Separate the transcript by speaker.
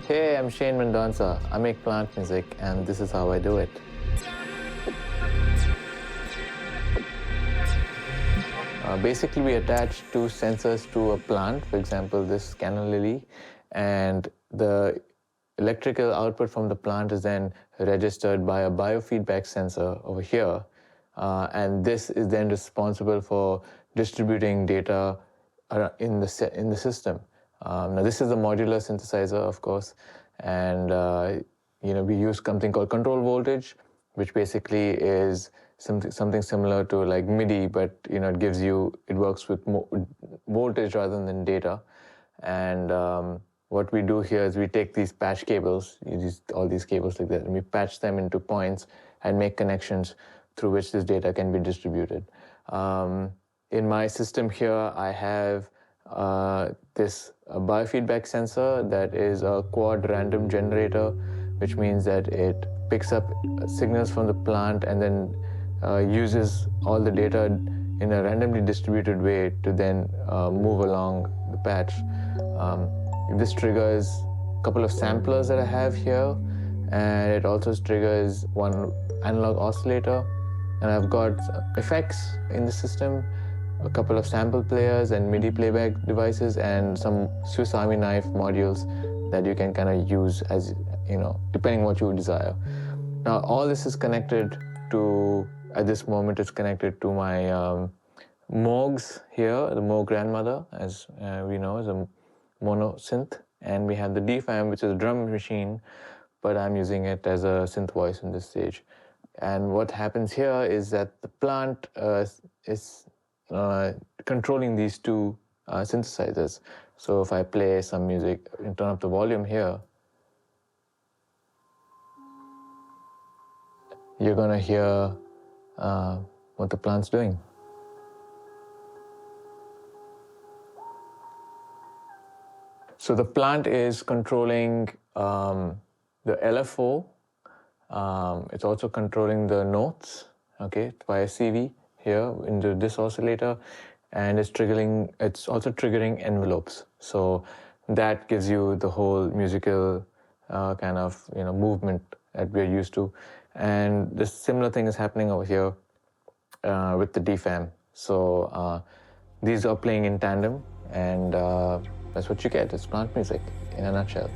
Speaker 1: Hey, I'm Shane Mendonça. I make plant music, and this is how I do it. Basically, we attach two sensors to a plant, for example, this canna lily, and the electrical output from the plant is then registered by a biofeedback sensor over here. And this is then responsible for distributing data in the system. Now, this is a modular synthesizer, of course, and we use something called control voltage, which basically is something similar to like MIDI, but it works with voltage rather than data. And what we do here is we take these patch cables, all these cables like that, and we patch them into points and make connections through which this data can be distributed. In my system here, I have this biofeedback sensor that is a quad random generator, which means that it picks up signals from the plant and then uses all the data in a randomly distributed way to then move along the patch. This triggers a couple of samplers that I have here, and it also triggers one analog oscillator. And I've got effects in the system, a couple of sample players and MIDI playback devices, and some Swiss Army knife modules that you can kind of use as, depending what you desire. Now, all this is connected to, at this moment, it's connected to my Moogs here, the Moog grandmother, as we know, is a mono synth. And we have the DFAM, which is a drum machine, but I'm using it as a synth voice in this stage. And what happens here is that the plant is controlling these two synthesizers. So if I play some music and turn up the volume here, you're going to hear what the plant's doing. So the plant is controlling the LFO. It's also controlling the notes, okay, via CV here in this oscillator, and it's also triggering envelopes. So that gives you the whole musical kind of movement that we're used to. And the similar thing is happening over here with the DFAM. So these are playing in tandem, and that's what you get. It's plant music in a nutshell.